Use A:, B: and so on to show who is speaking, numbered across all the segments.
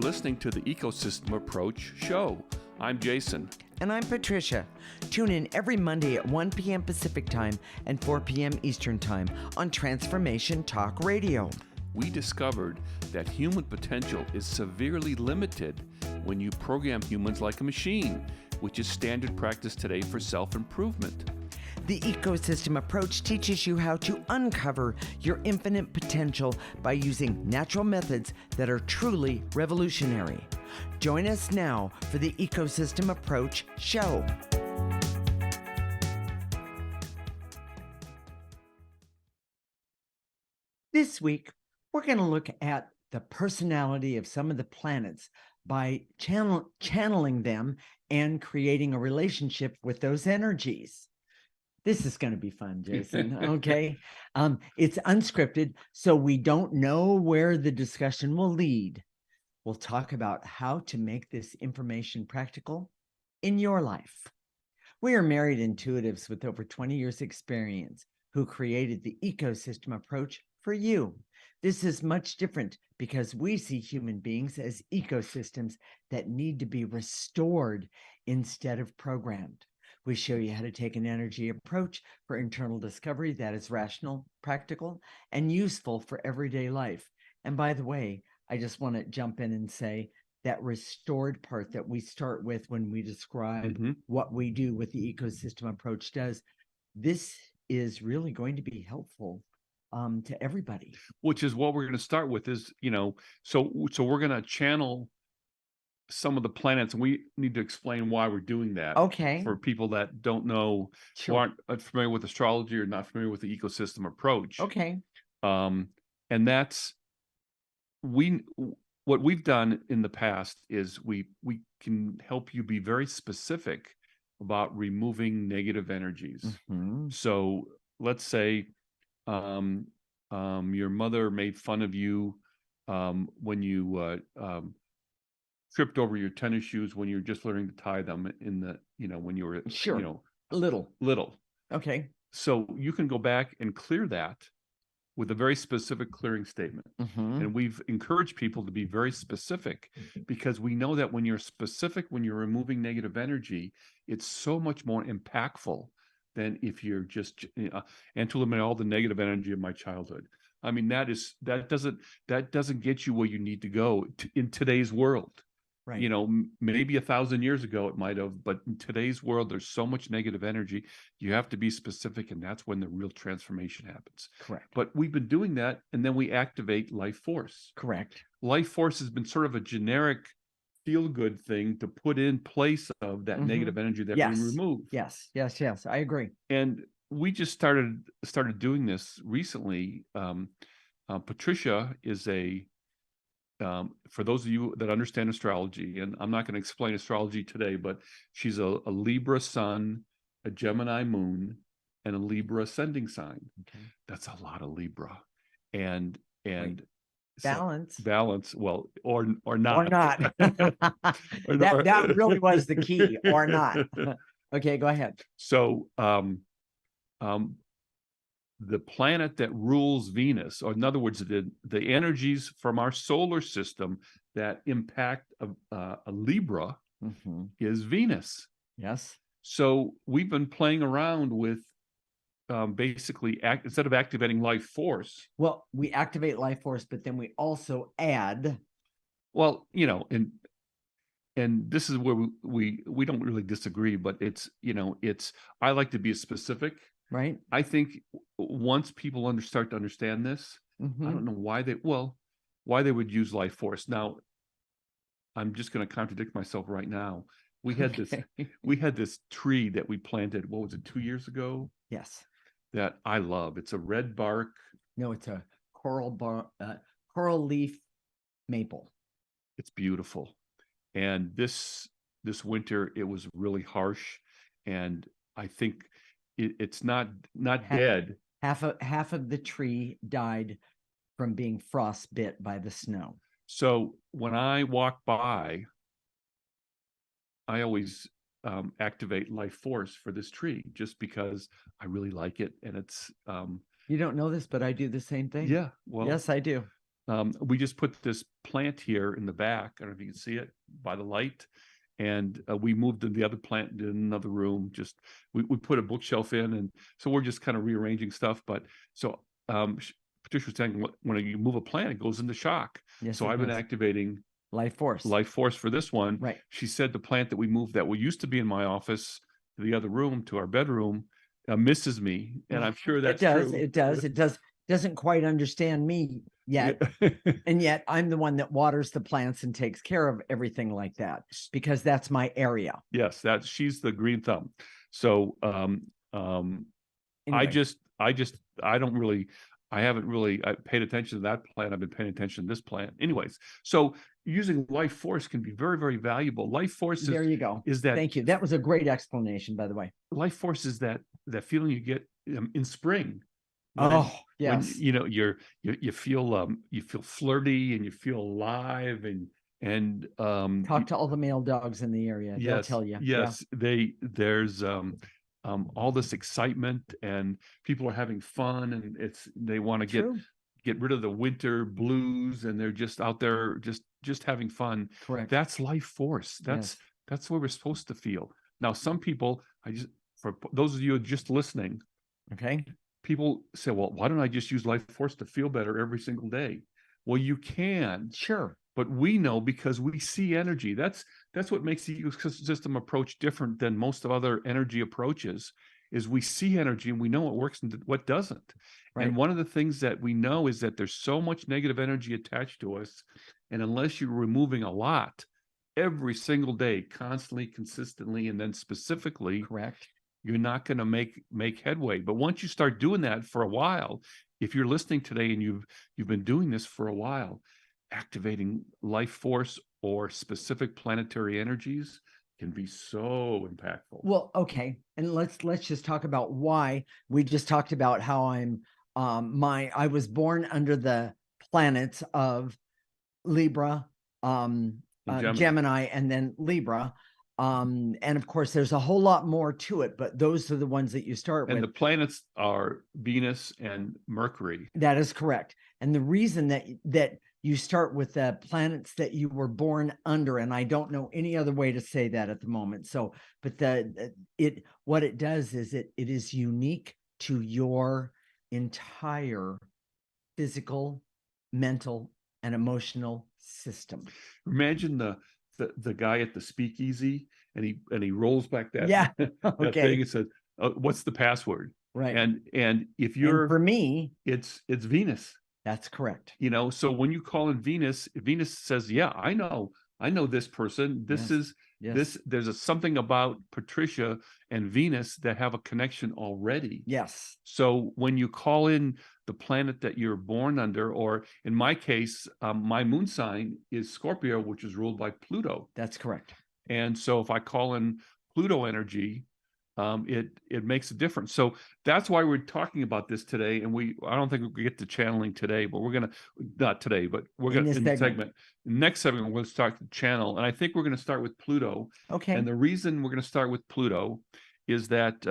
A: listening to the Ecosystem Approach show. I'm Jason.
B: And I'm Patricia. Tune in every Monday at 1 p.m. Pacific Time and 4 p.m. Eastern Time on Transformation Talk Radio.
A: We discovered that human potential is severely limited when you program humans like a machine, which is standard practice today for self-improvement.
B: The Ecosystem Approach teaches you how to uncover your infinite potential by using natural methods that are truly revolutionary. Join us now for the Ecosystem Approach show. This week, we're going to look at the personality of some of the planets by channeling them and creating a relationship with those energies. This is going to be fun, Jason. Okay. It's unscripted, so we don't know where the discussion will lead. We'll talk about how to make this information practical in your life. We are married intuitives with over 20 years experience who created the Ecosystem Approach for you. This is much different because we see human beings as ecosystems that need to be restored instead of programmed. We show you how to take an energy approach for internal discovery that is rational, practical, and useful for everyday life. And by the way, I just want to jump in and say that restored part that we start with when we describe what we do, what the ecosystem approach does, this is really going to be helpful to everybody.
A: Which is what we're going to start with is, so we're going to channel some of the planets, and we need to explain why we're doing that.
B: Okay.
A: For people that don't know, who aren't familiar with astrology or not familiar with the ecosystem approach.
B: Okay.
A: And that's what we've done in the past is we can help you be very specific about removing negative energies. So let's say your mother made fun of you when you tripped over your tennis shoes when you're just learning to tie them in the, when you were, little.
B: Okay.
A: So you can go back and clear that with a very specific clearing statement. And we've encouraged people to be very specific because we know that when you're specific, when you're removing negative energy, it's so much more impactful than if you're just, and to eliminate all the negative energy of my childhood. I mean, that doesn't get you where you need to go in today's world. Right. Maybe 1,000 years ago it might have, but in today's world, there's so much negative energy. You have to be specific, and that's when the real transformation happens.
B: Correct.
A: But we've been doing that, and then we activate life force.
B: Correct.
A: Life force has been sort of a generic feel-good thing to put in place of that negative energy that we remove.
B: Yes. I agree.
A: And we just started doing this recently. Patricia is for those of you that understand astrology, and I'm not going to explain astrology today, but she's a Libra sun, a Gemini moon, and a Libra ascending sign. Okay. That's a lot of Libra. And
B: balance.
A: Balance, well, or not.
B: Or not. that really was the key, or not. Okay, go ahead.
A: So the planet that rules Venus, or in other words, the energies from our solar system that impact a Libra is Venus.
B: Yes.
A: So we've been playing around with basically instead of activating life force.
B: Well, we activate life force, but then we also add.
A: Well, and this is where we don't really disagree, but it's I like to be specific.
B: Right.
A: I think once people start to understand this, I don't know why they would use life force. Now, I'm just going to contradict myself right now. We had this tree that we planted. What was it, 2 years ago?
B: Yes.
A: That I love. It's a red bark.
B: No, it's a coral leaf maple.
A: It's beautiful. And this winter it was really harsh, and I think it's not dead.
B: Half of the tree died from being frostbit by the snow.
A: So when I walk by, I always activate life force for this tree just because I really like it, and it's.
B: You don't know this, but I do the same thing.
A: Yeah. Well.
B: Yes, I do.
A: we just put this plant here in the back. I don't know if you can see it by the light. And we moved the other plant in another room. Just we put a bookshelf in, and so we're just kind of rearranging stuff. But so Patricia was saying, when you move a plant, it goes into shock.
B: Yes,
A: so I've been activating
B: life force
A: for this one.
B: Right.
A: She said the plant that we moved that used to be in my office to the other room, to our bedroom, misses me, and I'm sure that's true.
B: It does. Doesn't quite understand me yet. And yet I'm the one that waters the plants and takes care of everything like that, because that's my area.
A: Yes, she's the green thumb. So
B: Anyway.
A: I haven't really paid attention to that plant. I've been paying attention to this plant. Anyways, so using life force can be very, very valuable. Life force
B: there you go.
A: Is that,
B: thank you. That was a great explanation, by the way.
A: Life force is that feeling you get in spring.
B: Yes.
A: When, you feel flirty and you feel alive, and
B: talk to all the male dogs in the area. They'll tell you.
A: Yes, there's all this excitement, and people are having fun, and they want to get rid of the winter blues, and they're just out there just having fun.
B: Correct.
A: That's life force. That's what we're supposed to feel. Now, some people, for those of you just listening,
B: okay,
A: people say, well, why don't I just use life force to feel better every single day? Well, you can.
B: Sure.
A: But we know, because we see energy. That's what makes the ecosystem approach different than most of other energy approaches, is we see energy and we know what works and what doesn't. Right. And one of the things that we know is that there's so much negative energy attached to us. And unless you're removing a lot every single day, constantly, consistently, and then specifically,
B: correct,
A: you're not going to make headway. But once you start doing that for a while, if you're listening today and you've been doing this for a while, activating life force or specific planetary energies can be so impactful.
B: Well, okay. And let's just talk about why. We just talked about how I was born under the planets of Libra, Gemini, and then Libra. And of course, there's a whole lot more to it, but those are the ones that you start with.
A: And the planets are Venus and Mercury.
B: That is correct. And the reason that you start with the planets that you were born under, and I don't know any other way to say that at the moment. So, but what it does is it is unique to your entire physical, mental, and emotional system.
A: Imagine the guy at the speakeasy, and he rolls back that,
B: that
A: thing and says, what's the password?
B: Right.
A: And if you're,
B: and for me,
A: it's Venus.
B: That's correct.
A: So when you call in Venus says, yeah, I know this person. This is this. There's something about Patricia and Venus that have a connection already.
B: Yes.
A: So when you call in the planet that you're born under, or in my case, my moon sign is Scorpio, which is ruled by Pluto.
B: That's correct.
A: And so if I call in Pluto energy, it makes a difference. So that's why we're talking about this today. And I don't think we get to channeling today, but not today, but we're going to, in the segment. Next segment, we're going to start the channel. And I think we're going to start with Pluto.
B: Okay.
A: And the reason we're going to start with Pluto is that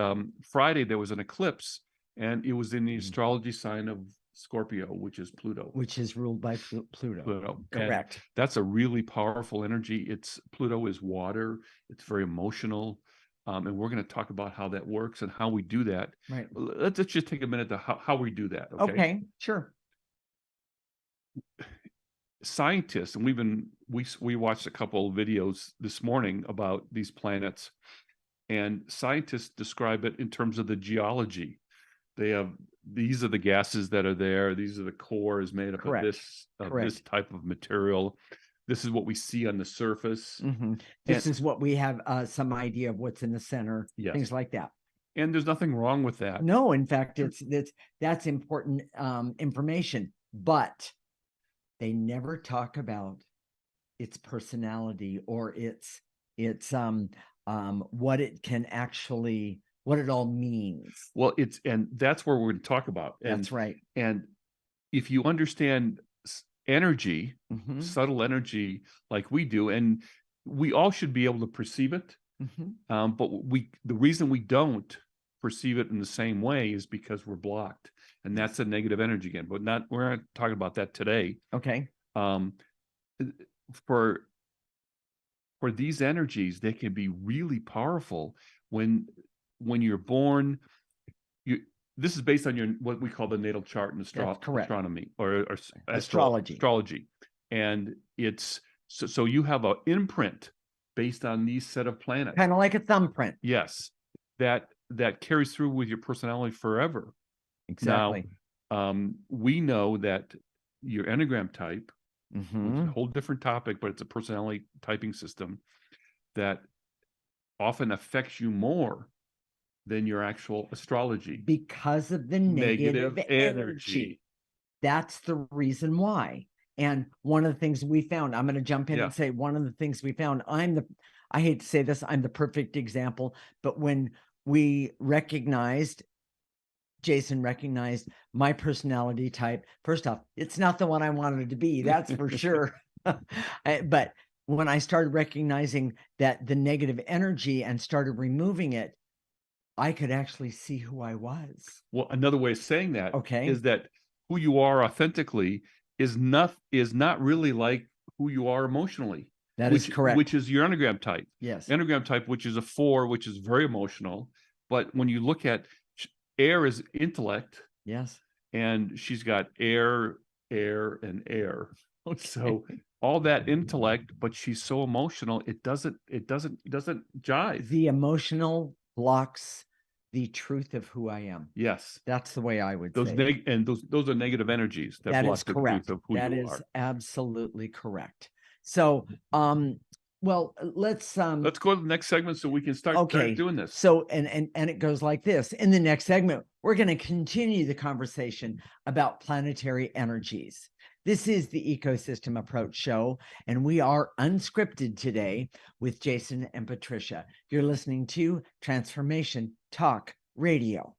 A: Friday there was an eclipse, and it was in the astrology sign of Scorpio, which is Pluto.
B: Which is ruled by Pluto. Correct.
A: And that's a really powerful energy. Pluto is water. It's very emotional. And we're going to talk about how that works and how we do that.
B: Right.
A: Let's just take a minute to how we do that.
B: Okay, sure.
A: Scientists, and we watched a couple of videos this morning about these planets, and scientists describe it in terms of the geology. These are the gases that are there. These are the core is made up of this type of material. This is what we see on the surface.
B: Mm-hmm. This is what we have some idea of what's in the center, things like that.
A: And there's nothing wrong with that.
B: No, in fact, that's important information, but they never talk about its personality or its what it can actually, what it all means.
A: Well, and that's where we're going to talk about.
B: That's right.
A: And if you understand energy, subtle energy, like we do, and we all should be able to perceive it. But the reason we don't perceive it in the same way is because we're blocked. and that's a negative energy again. But we're not talking about that today.
B: Okay.
A: For these energies, they can be really powerful when you're born. This is based on your what we call the natal chart in astronomy or astrology, and it's so you have an imprint based on these set of planets,
B: kind of like a thumbprint.
A: Yes, that carries through with your personality forever.
B: Exactly.
A: Now, we know that your Enneagram type, which is a whole different topic, but it's a personality typing system that often affects you more than your actual astrology
B: because of the negative energy. That's the reason why. And one of the things we found, I'm going to jump in and say one of the things we found, I hate to say this, I'm the perfect example, but when Jason recognized my personality type, first off, it's not the one I wanted to be, that's for sure. But when I started recognizing that the negative energy and started removing it, I could actually see who I was.
A: Well, another way of saying that is that who you are authentically is not really like who you are emotionally.
B: That is correct.
A: Which is your Enneagram type.
B: Yes.
A: Enneagram type, which is a 4, which is very emotional. But when you look at air is intellect.
B: Yes.
A: And she's got air, and air. So all that intellect, but she's so emotional, it doesn't jive.
B: The emotional blocks the truth of who I am.
A: Yes.
B: That's the way I would say.
A: And those are negative energies that block the truth of who you are.
B: That is absolutely correct. So, well, let's go
A: to the next segment so we can start doing this.
B: So, and it goes like this. In the next segment, we're going to continue the conversation about planetary energies. This is the Ecosystem Approach Show, and we are unscripted today with Jason and Patricia. You're listening to Transformation Talk Radio.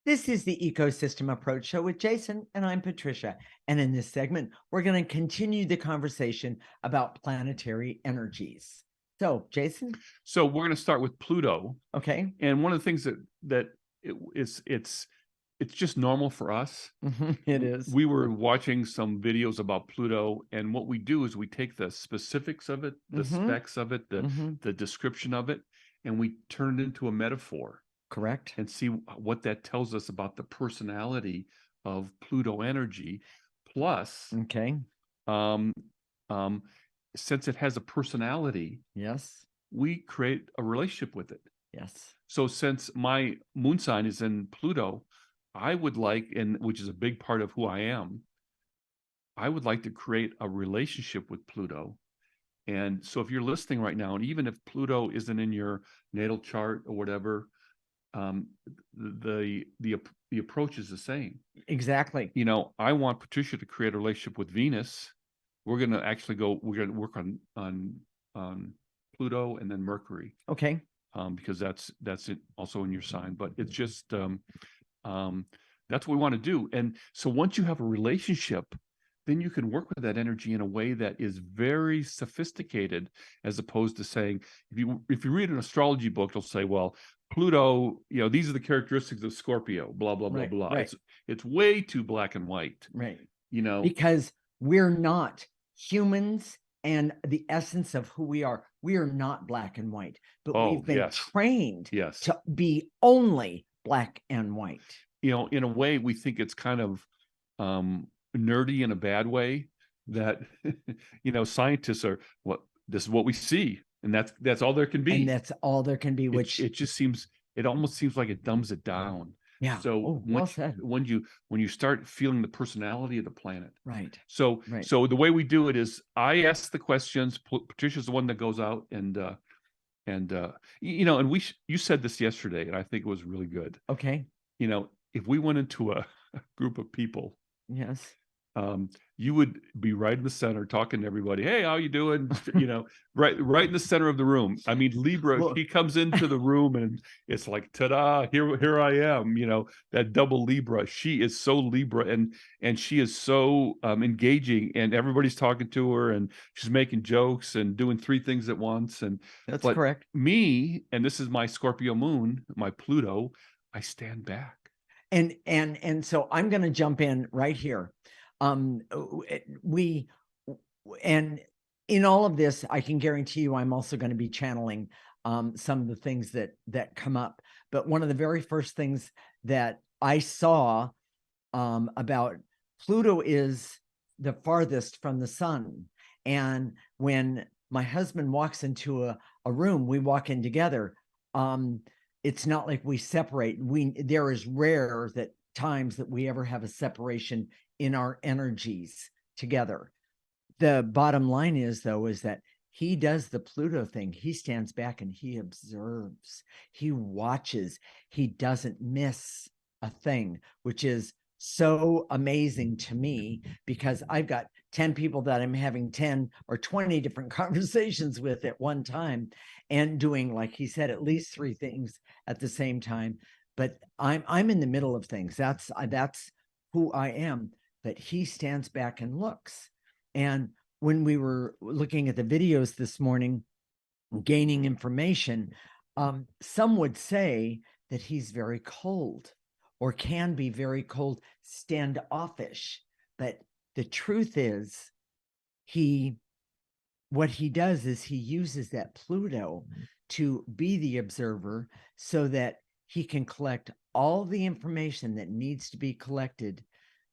B: This is the Ecosystem Approach Show with Jason, and I'm Patricia. And in this segment, we're going to continue the conversation about planetary energies. So, Jason?
A: So we're going to start with Pluto.
B: Okay.
A: And one of the things that it's just normal for us.
B: It is.
A: We were watching some videos about Pluto, and what we do is we take the specifics of it, the specs of it, the description of it, and we turn it into a metaphor.
B: Correct.
A: And see what that tells us about the personality of Pluto energy. Plus, since it has a personality,
B: yes,
A: we create a relationship with it.
B: Yes.
A: So since my moon sign is in Pluto, I would like, which is a big part of who I am, I would like to create a relationship with Pluto. And so if you're listening right now, and even if Pluto isn't in your natal chart or whatever, the approach is the same.
B: Exactly.
A: You know, I want Patricia to create a relationship with Venus. We're going to work on Pluto and then Mercury.
B: Okay.
A: Because that's it also in your sign, but it's just that's what we want to do. And so once you have a relationship, then you can work with that energy in a way that is very sophisticated, as opposed to saying, if you read an astrology book, it'll say, well, Pluto, these are the characteristics of Scorpio, blah, blah, blah, blah.
B: Right.
A: It's way too black and white.
B: Right.
A: Because
B: we're not humans, and the essence of who we are not black and white, but we've been trained to be only black and white.
A: In a way, we think it's kind of nerdy in a bad way, that scientists are, this is what we see, and that's all there can be,
B: and that's all there can be, which
A: it almost seems like it dumbs it down.
B: Yeah.
A: So
B: well said.
A: When you start feeling the personality of the planet,
B: right.
A: So the way we do it is I ask the questions. Patricia's the one that goes out and you said this yesterday, and I think it was really good.
B: Okay.
A: If we went into a group of people,
B: yes,
A: you would be right in the center talking to everybody. Hey, how you doing? Right in the center of the room. I mean, Libra,
B: Well,
A: he comes into the room and it's like, ta-da, here I am. That double Libra. She is so Libra, and she is so engaging, and everybody's talking to her, and she's making jokes and doing three things at once.
B: that's
A: But
B: correct.
A: me, and this is my Scorpio moon, my Pluto, I stand back.
B: And so I'm going to jump in right here. We and in all of this, I can guarantee you, I'm also going to be channeling some of the things that come up. But one of the very first things that I saw about Pluto is the farthest from the sun, and when my husband walks into a room, we walk in together. It's not like we separate. There is rare that times that we ever have a separation in our energies together. The bottom line is, though, is that he does the Pluto thing. He stands back and he observes, he watches, he doesn't miss a thing, which is so amazing to me, because I've got 10 people that I'm having 10 or 20 different conversations with at one time, and doing, like he said, at least 3 things at the same time. But I'm in the middle of things. That's who I am. But he stands back and looks. And when we were looking at the videos this morning, gaining information, some would say that he's very cold, or can be very cold, standoffish. But the truth is, what he does is he uses that Pluto to be the observer, so that he can collect all the information that needs to be collected,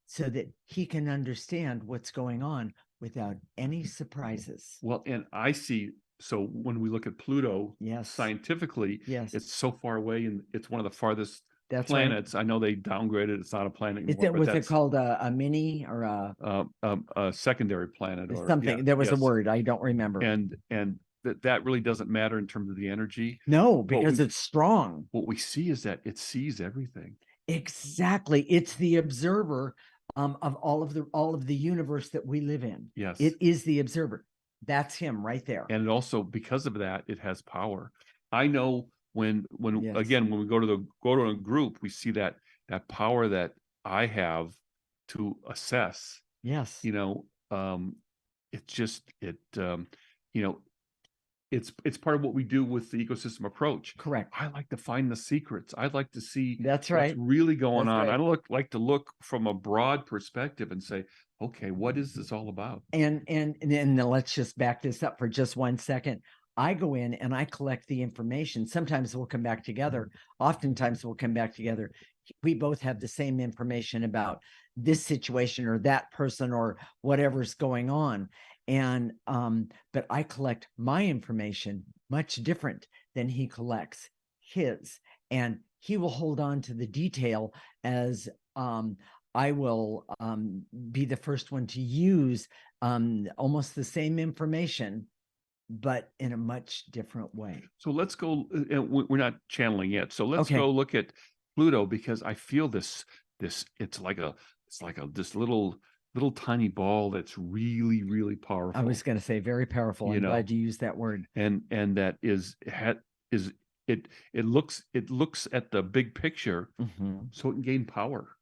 B: so that he can understand what's going on without any surprises.
A: Well, and I see, so when we look at Pluto,
B: Yes,
A: scientifically,
B: yes,
A: it's so far away, and it's one of the farthest
B: that's
A: planets.
B: right.
A: I know they downgraded; it's not a planet
B: Is
A: anymore,
B: it,
A: but
B: was it
A: that's
B: called a mini or
A: a secondary planet, or
B: something? There was a
A: yes,
B: word I don't remember.
A: and that really doesn't matter in terms of the energy.
B: No, because it's strong.
A: What we see is that it sees everything.
B: Exactly. It's the observer of all of the universe that we live in.
A: Yes,
B: it is the observer. That's him right there.
A: And it also, because of that, it has power. I know when
B: Yes.
A: again, when we go to a group, we see that power that I have to assess.
B: Yes.
A: It's just it's part of what we do with the ecosystem approach.
B: Correct.
A: I like to find the secrets. I like to see
B: That's right.
A: what's really going
B: That's
A: on.
B: right.
A: I like to look from a broad perspective and say, okay, what is this all about?
B: And then let's just back this up for just 1 second. I go in and I collect the information. Sometimes we'll come back together. Oftentimes we'll come back together. We both have the same information about this situation or that person or whatever's going on. And but I collect my information much different than he collects his. And he will hold on to the detail, as I will be the first one to use almost the same information, but in a much different way.
A: So let's go. We're not channeling yet. So let's
B: Okay.
A: go look at Pluto, because I feel this. It's like this little tiny ball that's really, really powerful.
B: I was going to say very powerful. I'm glad you used that word.
A: And that it looks at the big picture, so it can gain power,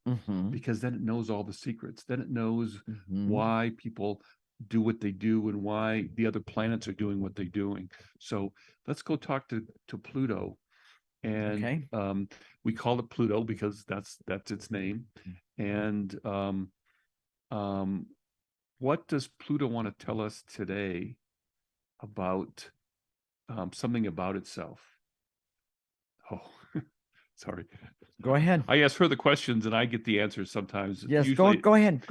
A: because then it knows all the secrets. Then it knows why people do what they do and why the other planets are doing what they're doing. So let's go talk to Pluto. And we call it Pluto because that's its name. And what does Pluto want to tell us today about something about itself? Oh, sorry.
B: Go ahead.
A: I ask her the questions and I get the answers sometimes.
B: Yes,
A: usually,
B: go ahead.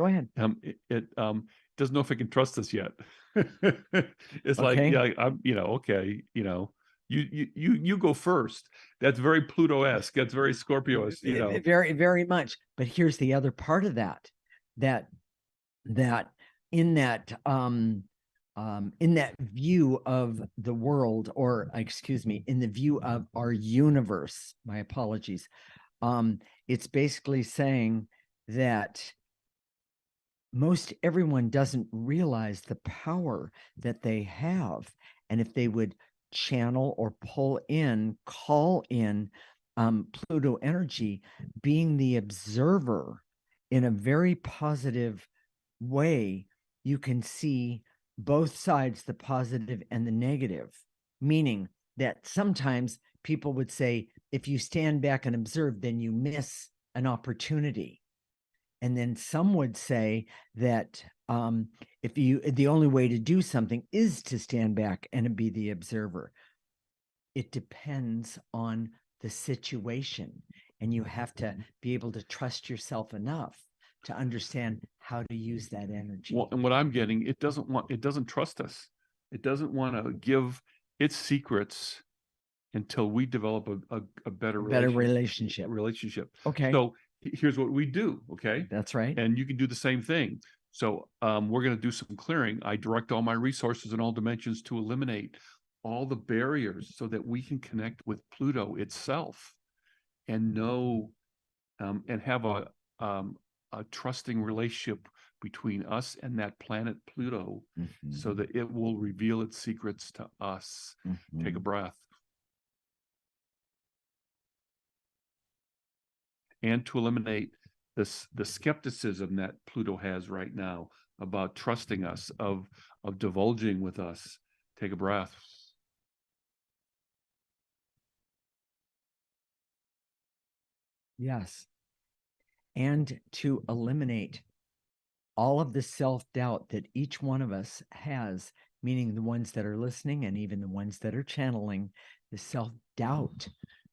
A: It doesn't know if it can trust us yet. It's like,
B: Okay.
A: yeah, I'm, okay, you go first. That's very Pluto-esque. That's very Scorpio-esque,
B: Very, very much. But here's the other part of that in that view of the world, or excuse me, in the view of our universe, my apologies, it's basically saying that most everyone doesn't realize the power that they have. And if they would channel or pull in, call in Pluto energy, being the observer in a very positive way, you can see both sides, the positive and the negative, meaning that sometimes people would say, if you stand back and observe, then you miss an opportunity. And then some would say that if the only way to do something is to stand back and be the observer. It depends on the situation, and you have to be able to trust yourself enough to understand how to use that energy.
A: Well, and what I'm getting, it doesn't trust us. It doesn't want to give its secrets until we develop a better relationship.
B: Okay.
A: So here's what we do. Okay.
B: That's right.
A: And you can do the same thing. So we're going to do some clearing. I direct all my resources in all dimensions to eliminate all the barriers so that we can connect with Pluto itself and know and have a trusting relationship between us and that planet Pluto, so that it will reveal its secrets to us. Take a breath. And to eliminate the skepticism that Pluto has right now about trusting us, of divulging with us. Take a breath.
B: Yes. And to eliminate all of the self-doubt that each one of us has, meaning the ones that are listening and even the ones that are channeling, the self-doubt.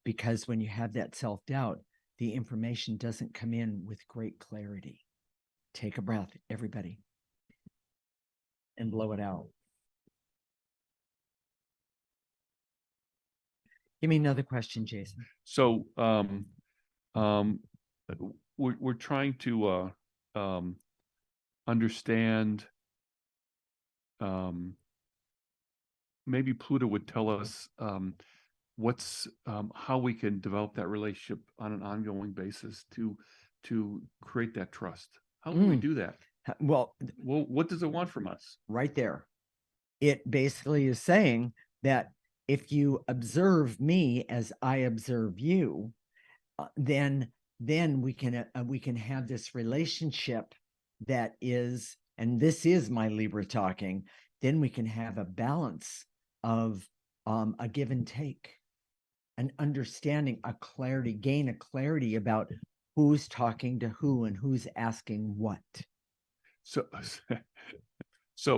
B: Because when you have that self-doubt, the information doesn't come in with great clarity. Take a breath, everybody, and blow it out. Give me another question, Jason.
A: So we're trying to understand, maybe Pluto would tell us what's how we can develop that relationship on an ongoing basis to create that trust. How do we do that?
B: Well,
A: what does it want from us?
B: Right there. It basically is saying that if you observe me as I observe you, then we can have this relationship that is, and this is my Libra talking, then we can have a balance of a give and take, an understanding, a clarity, gain a clarity about who's talking to who and who's asking what.
A: So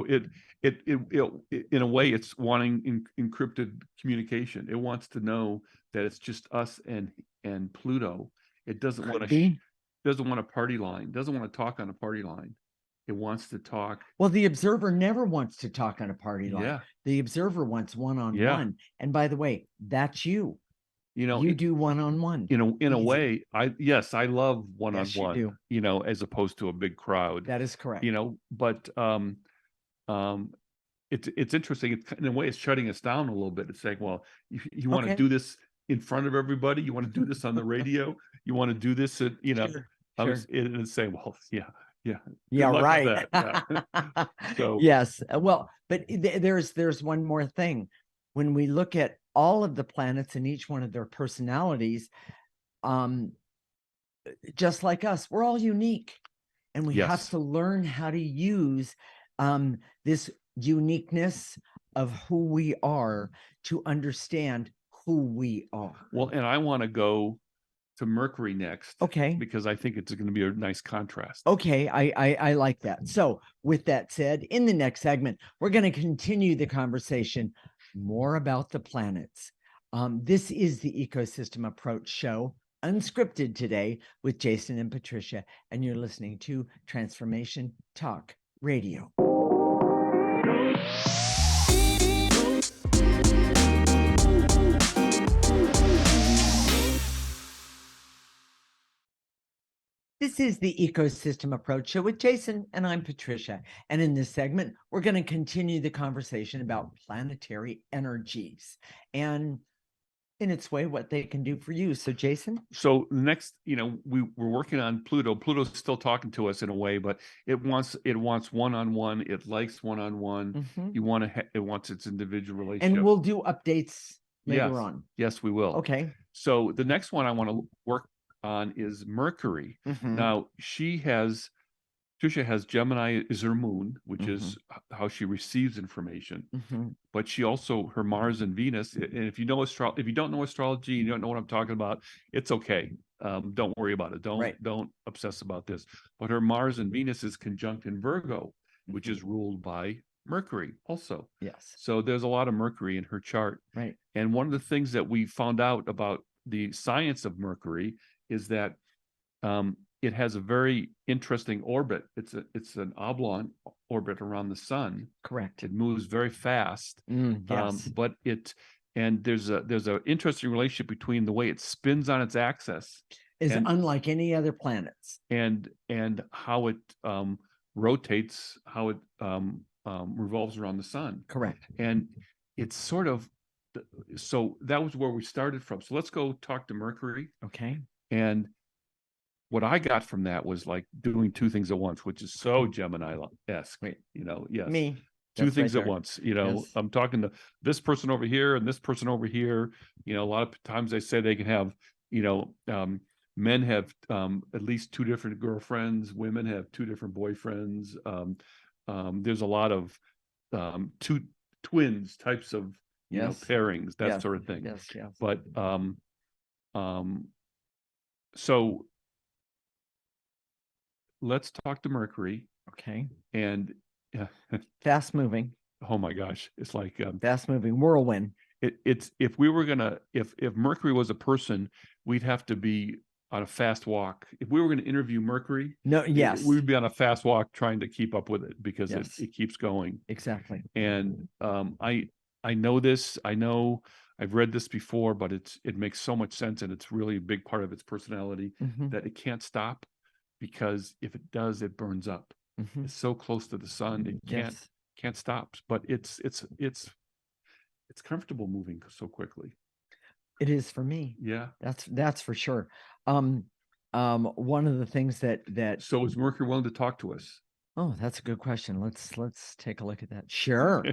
A: it in a way, it's wanting encrypted communication. It wants to know that it's just us and Pluto. It doesn't want a party line. Doesn't want to talk on a party line. It wants to talk.
B: Well, the observer never wants to talk on a party line.
A: Yeah.
B: The observer wants one-on-one. And by the way, that's you. You do one-on-one.
A: In a way, I love one-on-one.
B: Yes, you do.
A: As opposed to a big crowd.
B: That is correct.
A: But it's interesting. It's, in a way, it's shutting us down a little bit. It's saying, well, you want to do this in front of everybody. You want to do this on the radio. You want to do this at,
B: Sure.
A: And it's saying, well, yeah.
B: Yeah, right.
A: Yeah. So
B: yes. Well, but there's one more thing. When we look at all of the planets and each one of their personalities, just like us, we're all unique, and we have to learn how to use this uniqueness of who we are to understand who we are.
A: Well, and I want to go to Mercury next.
B: Okay.
A: Because I think it's going to be a nice contrast.
B: Okay, I like that. So with that said, in the next segment, we're going to continue the conversation more about the planets. This is the Ecosystem Approach Show, unscripted today with Jason and Patricia, and you're listening to Transformation Talk Radio. This is the Ecosystem Approach Show with Jason, and I'm Patricia. And in this segment, we're going to continue the conversation about planetary energies. And in its way what they can do for you. So Jason?
A: So the next, we're working on Pluto. Pluto's still talking to us in a way, but it wants one-on-one. It likes one-on-one. It wants its individual relationship.
B: And we'll do updates later
A: Yes.
B: on.
A: Yes, we will.
B: Okay.
A: So the next one I want to work on is Mercury. Now Trisha has Gemini is her moon, which is how she receives information. But she also, her Mars and Venus, and if you don't know astrology, you don't know what I'm talking about, it's okay. Don't worry about it. Don't obsess about this. But her Mars and Venus is conjunct in Virgo, which is ruled by Mercury also.
B: Yes.
A: So there's a lot of Mercury in her chart.
B: Right.
A: And one of the things that we found out about the science of Mercury is that it has a very interesting orbit. It's an oblong orbit around the sun.
B: Correct.
A: It moves very fast.
B: Yes.
A: But there's a interesting relationship between the way it spins on its axis
B: is unlike any other planets,
A: and how it rotates, how it revolves around the sun.
B: Correct.
A: And it's sort of, so that was where we started from. So let's go talk to Mercury.
B: Okay.
A: And what I got from that was like doing two things at once, which is so Gemini-esque.
B: Wait.
A: Yes.
B: Me.
A: Two things at once.
B: Yes.
A: I'm talking to this person over here and this person over here. A lot of times they say they can have, men have at least two different girlfriends, women have two different boyfriends. There's a lot of two twins types of pairings, that sort of thing.
B: Yes.
A: But so let's talk to Mercury.
B: Okay.
A: And
B: fast moving.
A: Oh my gosh, it's like
B: fast moving whirlwind.
A: It's if we were gonna if Mercury was a person, we'd have to be on a fast walk. If we were going to interview Mercury, we'd be on a fast walk trying to keep up with it because it keeps going.
B: Exactly.
A: And I know this. I know I've read this before, but it makes so much sense, and it's really a big part of its personality that it can't stop, because if it does, it burns up. It's so close to the sun, it can't stop. But it's comfortable moving so quickly.
B: It is for me.
A: Yeah,
B: that's for sure. One of the things that
A: so is Mercury willing to talk to us?
B: Oh, that's a good question. Let's take a look at that. Sure.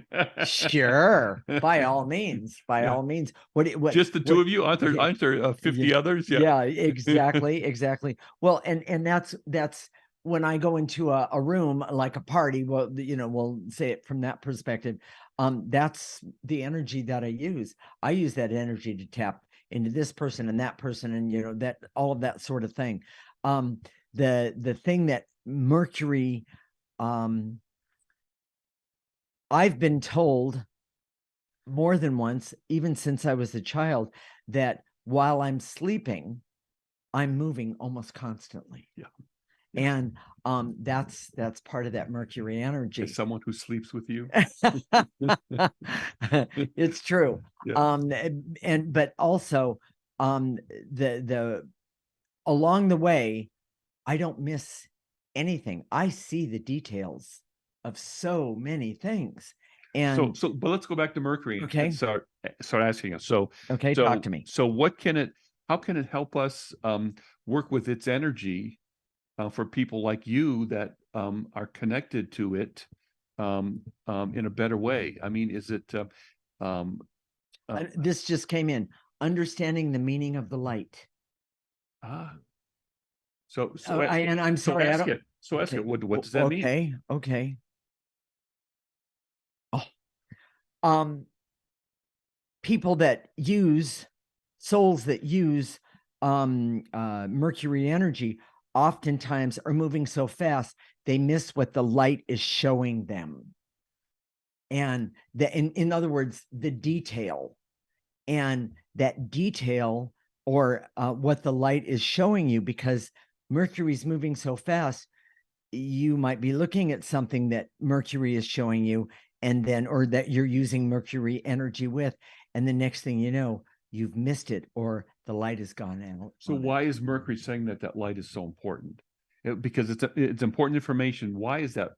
B: Sure. By all means. By all means. What
A: just the two of you? Aren't there 50 others?
B: Yeah, exactly. Well, and that's when I go into a room like a party, well, we'll say it from that perspective. That's the energy that I use. I use that energy to tap into this person and that person, and that all of that sort of thing. The thing that Mercury, I've been told more than once, even since I was a child, that while I'm sleeping, I'm moving almost constantly.
A: Yeah.
B: And that's part of that Mercury energy.
A: As someone who sleeps with you.
B: It's true.
A: Yeah.
B: But also the along the way, I don't miss anything. I see the details of so many things. And
A: but let's go back to Mercury.
B: Okay.
A: And start asking us. So
B: talk to me.
A: So how can it help us work with its energy for people like you that are connected to it in a better way? I mean, is it
B: this just came in, understanding the meaning of the light.
A: So
B: and I'm sorry,
A: ask it. So ask it. What does that mean?
B: Okay. Oh, people that use souls that use Mercury energy oftentimes are moving so fast they miss what the light is showing them, and in other words, the detail, and that detail or what the light is showing you, because Mercury's moving so fast. You might be looking at something that Mercury is showing you, and then, or that you're using Mercury energy with, and the next thing you know, you've missed it, or the light has gone out.
A: So why is Mercury saying that light is so important? Because it's important information. Why is that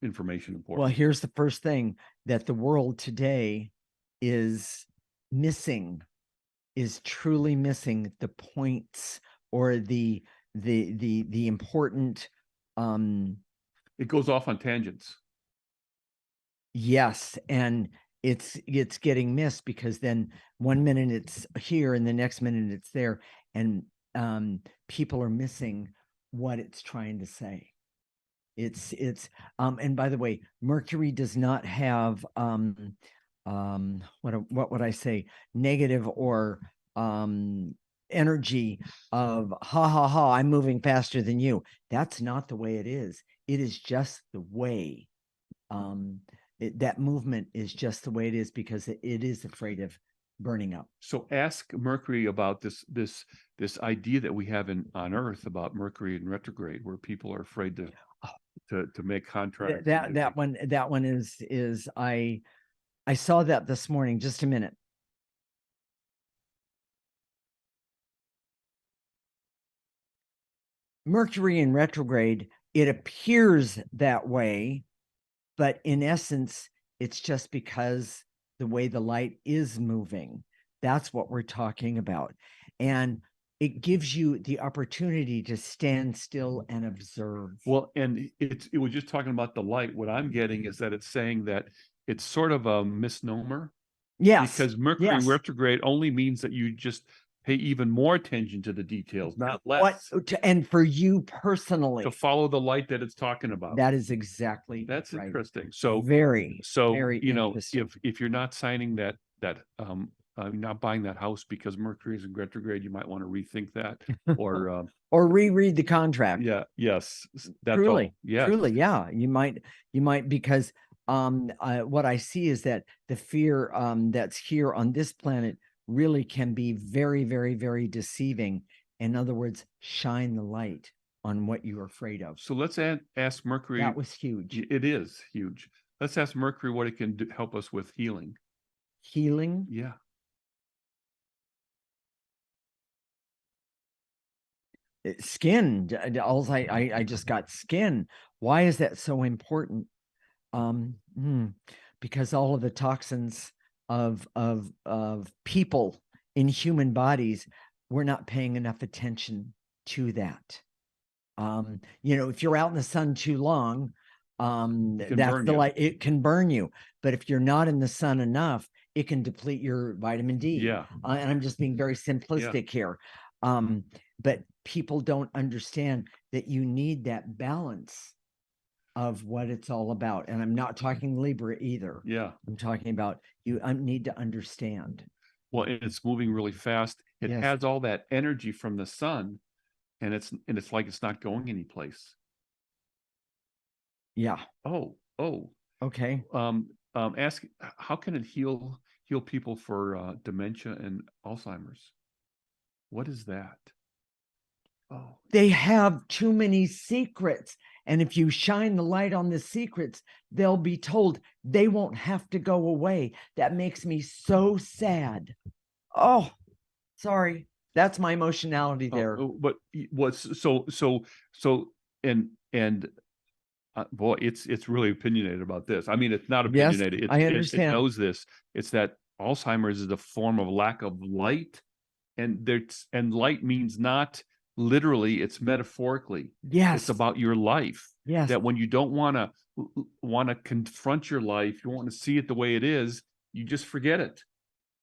A: information important?
B: Well, here's the first thing that the world today is missing. is truly missing the points or the important
A: it goes off on tangents.
B: yes, and it's getting missed because then one minute it's here and the next minute it's there, and people are missing what it's trying to say. It's and by the way, Mercury does not have what would I say, negative or energy of ha ha ha, I'm moving faster than you. That's not the way it is. It is just the way that movement is just the way it is because it is afraid of burning up.
A: So ask Mercury about this idea that we have on Earth about Mercury in retrograde, where people are afraid to make contracts.
B: That one is I saw that this morning. Just a minute. Mercury in retrograde, it appears that way, but in essence, it's just because the way the light is moving. That's what we're talking about. And it gives you the opportunity to stand still and observe.
A: Well, and it was just talking about the light. What I'm getting is that it's saying that it's sort of a misnomer.
B: Yes.
A: Because Mercury in retrograde only means that you just pay even more attention to the details, not less.
B: And for you personally,
A: to follow the light that it's talking about.
B: That is exactly
A: that's
B: right.
A: Interesting. So
B: very
A: you know, if you're not signing that not buying that house because Mercury is in retrograde, you might want to rethink that, or
B: reread the contract.
A: Yeah. Yes. That's
B: truly.
A: All. Yeah.
B: Truly. Yeah. You might because what I see is that the fear that's here on this planet really can be very, very, very deceiving. In other words, shine the light on what you're afraid of.
A: So let's ask Mercury.
B: That was huge.
A: It is huge. Let's ask Mercury what it can help us with healing.
B: Healing?
A: Yeah.
B: Skin. I just got skin. Why is that so important? Because all of the toxins of people in human bodies, we're not paying enough attention to that. You know, if you're out in the sun too long, that's the light, it can burn you. But if you're not in the sun enough, it can deplete your vitamin D.
A: Yeah.
B: And I'm just being very simplistic here. But people don't understand that you need that balance of what it's all about. And I'm not talking Libra either.
A: Yeah.
B: I'm talking about you need to understand.
A: Well, it's moving really fast. It has all that energy from the sun, and it's like it's not going anyplace.
B: Yeah.
A: Oh.
B: Okay.
A: Ask how can it heal people for dementia and Alzheimer's? What is that? Oh.
B: They have too many secrets. And if you shine the light on the secrets, they'll be told they won't have to go away. That makes me so sad. Oh, sorry. That's my emotionality there.
A: But what's so boy, it's really opinionated about this. I mean, it's not opinionated.
B: Yes, I understand.
A: It knows this. It's that Alzheimer's is a form of lack of light, and light means not literally, it's metaphorically.
B: Yes.
A: It's about your life.
B: Yes.
A: That when you don't want to confront your life, you want to see it the way it is, you just forget it.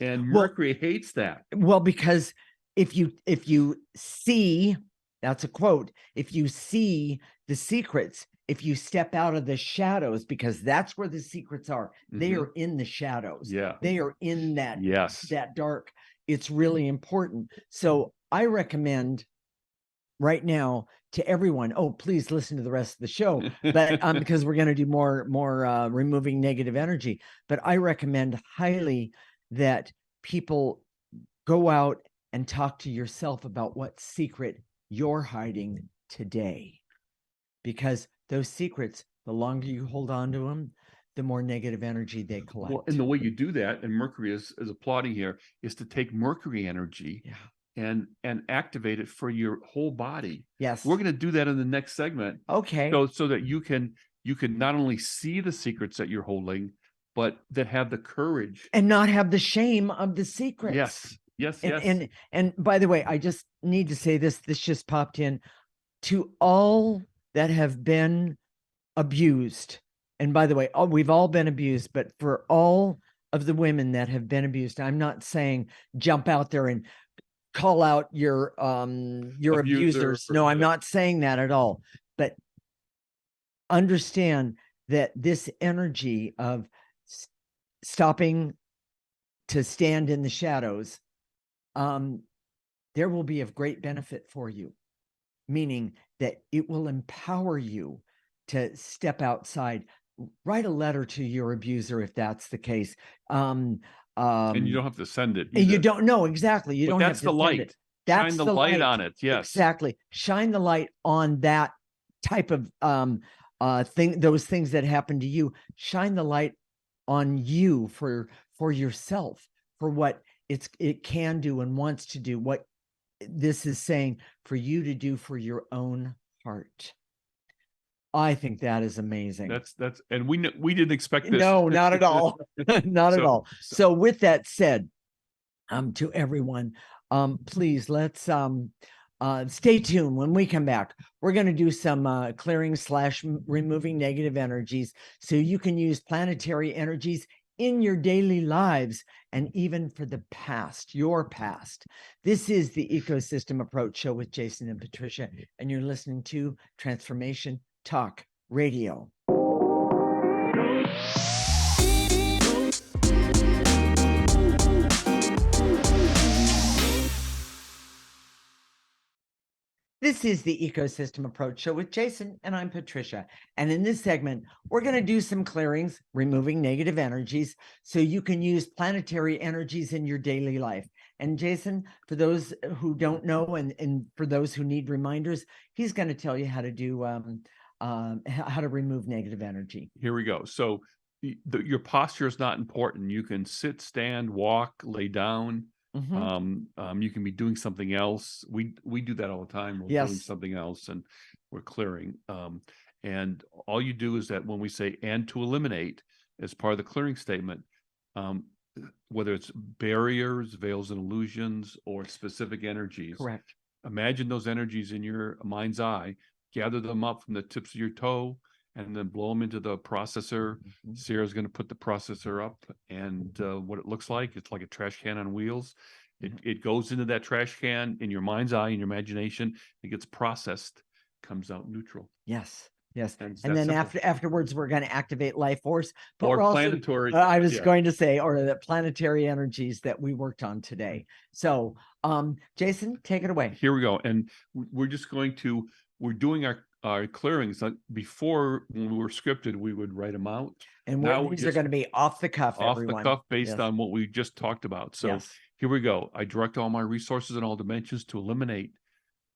A: And Mercury hates that.
B: Well, because if you see, that's a quote, if you see the secrets, if you step out of the shadows, because that's where the secrets are, they are in the shadows.
A: Yeah.
B: They are in that,
A: yes,
B: that dark. It's really important. So I recommend right now to everyone, please listen to the rest of the show, but because we're going to do more removing negative energy. But I recommend highly that people go out and talk to yourself about what secret you're hiding today, because those secrets, the longer you hold on to them, the more negative energy they collect.
A: Well, and the way you do that, and Mercury is applauding here, is to take Mercury energy and activate it for your whole body.
B: Yes.
A: We're going to do that in the next segment.
B: Okay.
A: So that you can not only see the secrets that you're holding, but that have the courage
B: and not have the shame of the secrets.
A: Yes. Yes,
B: And,
A: yes.
B: and by the way, I just need to say this just popped in to all that have been abused. And by the way, we've all been abused, but for all of the women that have been abused, I'm not saying jump out there and call out your abusers. No, I'm not saying that at all. But understand that this energy of stopping to stand in the shadows, there will be of great benefit for you, meaning that it will empower you to step outside. Write a letter to your abuser if that's the case.
A: And you don't have to send it either.
B: You don't know exactly. You don't have to
A: send
B: light.
A: it.
B: That's
A: Shine the light on it. Yes,
B: exactly. Shine the light on that type of thing. Those things that happen to you. Shine the light on you for yourself, for what it can do and wants to do. What this is saying for you to do for your own heart. I think that is amazing.
A: That's and we didn't expect this.
B: No, not at all. Not at all. So with that said, to everyone, please let's stay tuned. When we come back, we're going to do some clearing / removing negative energies so you can use planetary energies in your daily lives and even for the past, your past. This is the Ecosystem Approach Show with Jason and Patricia, and you're listening to Transformation Talk Radio. This is the Ecosystem Approach Show with Jason, and I'm Patricia. And in this segment, we're going to do some clearings, removing negative energies, so you can use planetary energies in your daily life. And Jason, for those who don't know, and for those who need reminders, he's going to tell you how to do how to remove negative energy.
A: Here we go. So your posture is not important. You can sit, stand, walk, lay down. You can be doing something else. We do that all the time. We're doing something else and we're clearing. And all you do is that when we say "and to eliminate" as part of the clearing statement, whether it's barriers, veils and illusions, or specific energies.
B: Correct.
A: Imagine those energies in your mind's eye, gather them up from the tips of your toe, and then blow them into the processor. Sarah's going to put the processor up, and what it looks like, it's like a trash can on wheels. It goes into that trash can in your mind's eye, in your imagination. It gets processed, comes out neutral.
B: Yes. Yes. And then
A: simple.
B: Afterwards, we're going to activate life force. But
A: or
B: we're also,
A: planetary.
B: I was going to say, or the planetary energies that we worked on today. So, Jason, take it away.
A: Here we go. And we're just going to, we're doing our clearings. Before, when we were scripted, we would write them out.
B: And these are going to be off the cuff, everyone.
A: Off the cuff, based on what we just talked about. So here we go. I direct all my resources in all dimensions to eliminate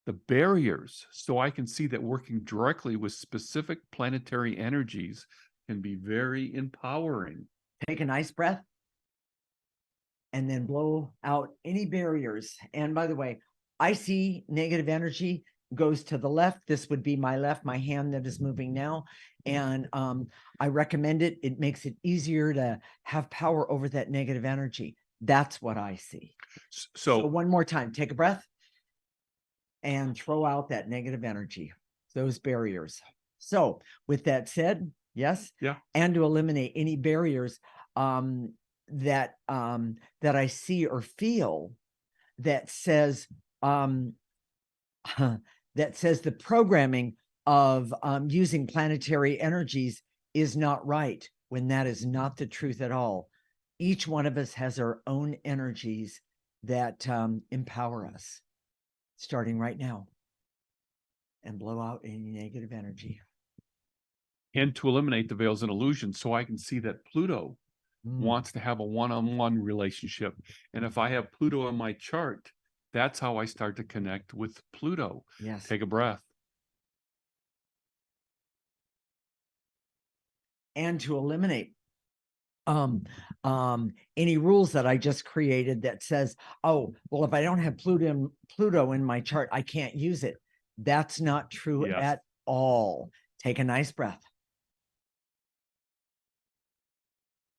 A: the barriers, so I can see that working directly with specific planetary energies can be very empowering.
B: Take a nice breath and then blow out any barriers. And by the way, I see negative energy goes to the left. This would be my left, my hand that is moving now. And I recommend it. It makes it easier to have power over that negative energy. That's what I see. So one more time, take a breath and throw out that negative energy, those barriers. So with that said, and to eliminate any barriers that I see or feel that says the programming of using planetary energies is not right, when that is not the truth at all. Each one of us has our own energies that empower us, starting right now, and blow out any negative energy.
A: And to eliminate the veils and illusions, so I can see that Pluto wants to have a one-on-one relationship. And if I have Pluto on my chart, that's how I start to connect with Pluto.
B: Yes.
A: Take a breath.
B: And to eliminate any rules that I just created that says, oh, well, if I don't have Pluto in my chart, I can't use it. That's not true at all. Take a nice breath.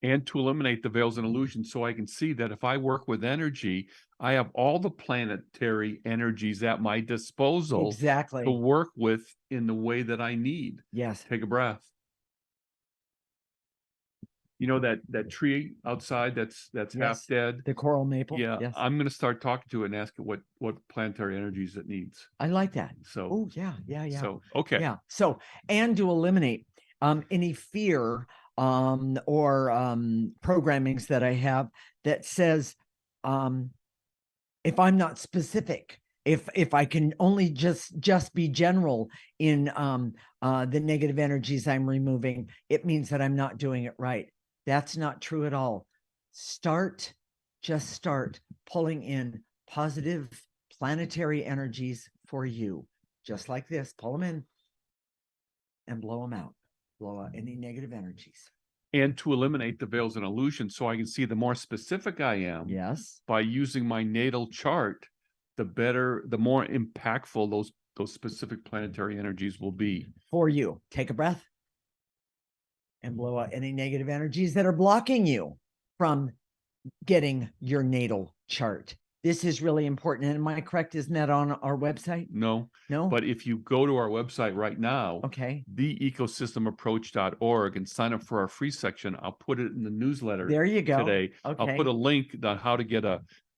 A: And to eliminate the veils and illusions, so I can see that if I work with energy, I have all the planetary energies at my disposal to
B: Exactly.
A: work with in the way that I need.
B: Yes.
A: Take a breath. You know that tree outside that's half
B: Yes.
A: dead?
B: The coral maple.
A: Yeah,
B: Yes.
A: I'm going to start talking to it and ask it what planetary energies it needs.
B: I like that.
A: So,
B: Oh, yeah, yeah, yeah.
A: so okay.
B: Yeah. So, and to eliminate any fear or programmings that I have that says if I'm not specific, if I can only just be general in the negative energies I'm removing, it means that I'm not doing it right. That's not true at all. Just start pulling in positive planetary energies for you, just like this. Pull them in and blow them out. Blow out any negative energies.
A: And to eliminate the veils and illusions, so I can see the more specific I am.
B: Yes.
A: By using my natal chart, the more impactful those specific planetary energies will be.
B: For you. Take a breath and blow out any negative energies that are blocking you from getting your natal chart. This is really important. And am I correct? Isn't that on our website?
A: No. But if you go to our website right now,
B: okay,
A: theecosystemapproach.org, and sign up for our free section, I'll put it in the newsletter.
B: There you go.
A: Today.
B: Okay.
A: I'll put a link on how to get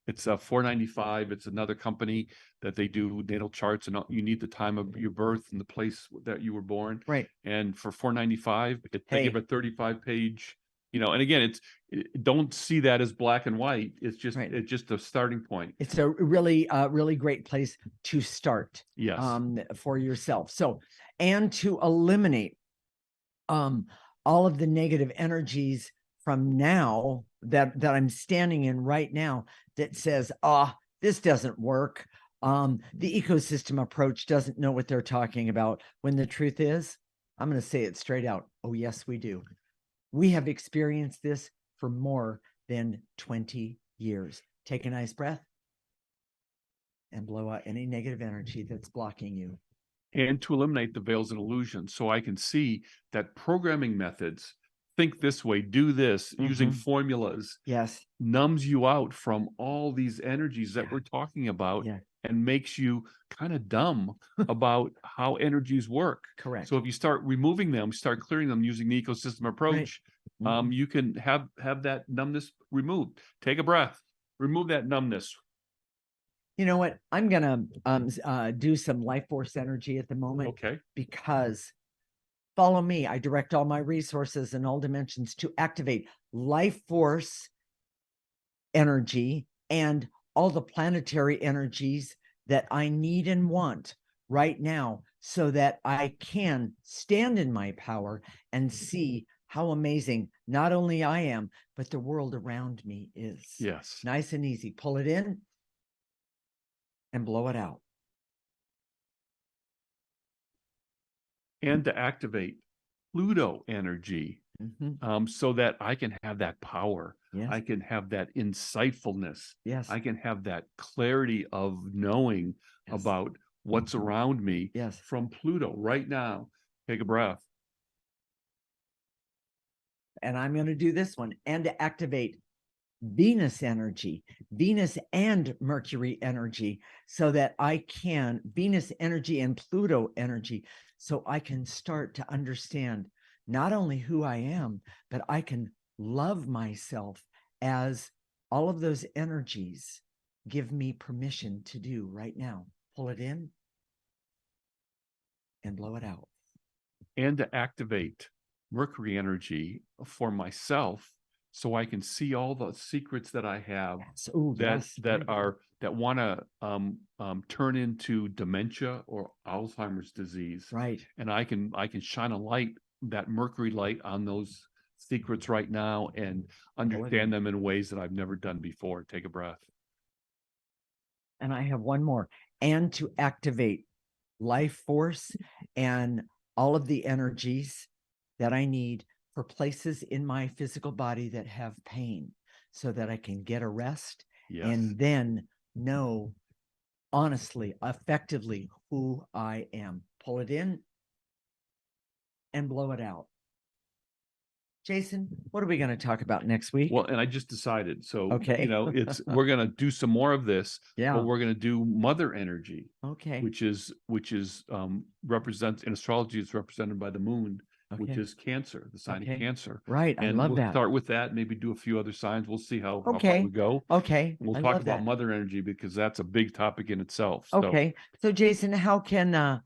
A: it's a $4.95. It's another company that they do natal charts, and you need the time of your birth and the place that you were born.
B: Right.
A: And for $4.95, they give a 35-page. And again, don't see that as black and white. It's just it's just a starting point.
B: It's a really really great place to start.
A: Yes.
B: For yourself. So, and to eliminate all of the negative energies from now that I'm standing in right now that says, this doesn't work. The ecosystem approach doesn't know what they're talking about, when the truth is, I'm going to say it straight out. Oh, yes, we do. We have experienced this for more than 20 years. Take a nice breath and blow out any negative energy that's blocking you.
A: And to eliminate the veils and illusions, so I can see that programming methods, think this way, do this, using formulas,
B: yes,
A: numbs you out from all these energies that we're talking about, and makes you kind of dumb about how energies work.
B: Correct.
A: So if you start removing them, start clearing them using the ecosystem approach, you can have that numbness removed. Take a breath, remove that numbness.
B: You know what? I'm going to do some life force energy at the moment.
A: Okay.
B: Because follow me. I direct all my resources in all dimensions to activate life force energy and all the planetary energies that I need and want right now, so that I can stand in my power and see how amazing not only I am, but the world around me is.
A: Yes.
B: Nice and easy. Pull it in and blow it out.
A: And to activate Pluto energy, so that I can have that power.
B: Yes.
A: I can have that insightfulness.
B: Yes.
A: I can have that clarity of knowing about what's around me from Pluto right now. Take a breath.
B: And I'm going to do this one, and to activate Venus energy, Venus and Mercury energy, so that I can, Venus energy and Pluto energy, so I can start to understand not only who I am, but I can love myself as all of those energies give me permission to do right now. Pull it in and blow it out.
A: And to activate Mercury energy for myself, so I can see all the secrets that I have that want to turn into dementia or Alzheimer's disease.
B: Right.
A: And I can shine a light, that Mercury light, on those secrets right now, and understand them in ways that I've never done before. Take a breath.
B: And I have one more. And to activate life force and all of the energies that I need for places in my physical body that have pain, so that I can get a rest and then know honestly, effectively, who I am. Pull it in and blow it out. Jason, what are we going to talk about next week?
A: Well, and I just decided. So,
B: Okay.
A: we're going to do some more of this,
B: Yeah.
A: but we're going to do mother energy,
B: Okay.
A: which is represents in astrology, it's represented by the moon, which
B: Okay.
A: is Cancer, the sign of Cancer.
B: Right. I
A: And
B: love
A: we'll
B: that.
A: start with that, maybe do a few other signs. We'll see how far
B: Okay.
A: we go.
B: Okay.
A: We'll
B: I
A: talk
B: love
A: about
B: that.
A: mother energy because that's a big topic in itself.
B: Okay. So Jason, how can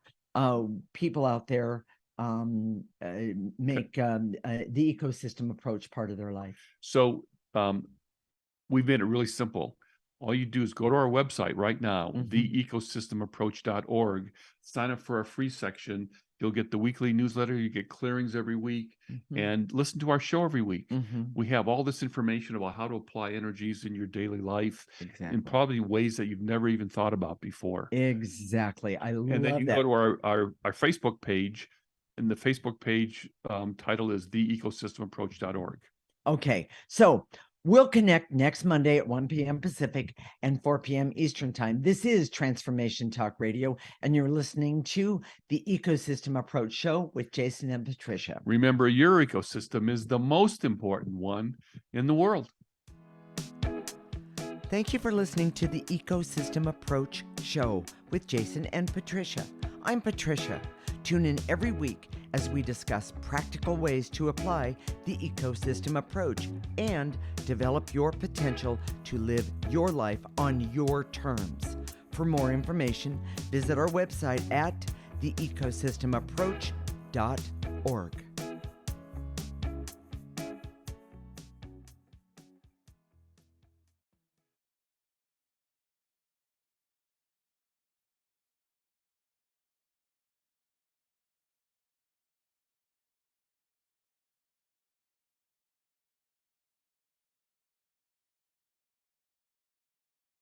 B: people out there make the ecosystem approach part of their life?
A: So we've made it really simple. All you do is go to our website right now, theecosystemapproach.org, sign up for our free section. You'll get the weekly newsletter. You get clearings every week and listen to our show every week. We have all this information about how to apply energies in your daily life in probably ways that you've never even thought about before.
B: Exactly. I love that.
A: And then you go to our Facebook page, and the Facebook page title is theecosystemapproach.org.
B: Okay. So we'll connect next Monday at 1 p.m. Pacific and 4 p.m. Eastern Time. This is Transformation Talk Radio, and you're listening to the Ecosystem Approach Show with Jason and Patricia.
A: Remember, your ecosystem is the most important one in the world.
B: Thank you for listening to the Ecosystem Approach Show with Jason and Patricia. I'm Patricia. Tune in every week as we discuss practical ways to apply the ecosystem approach and develop your potential to live your life on your terms. For more information, visit our website at theecosystemapproach.org.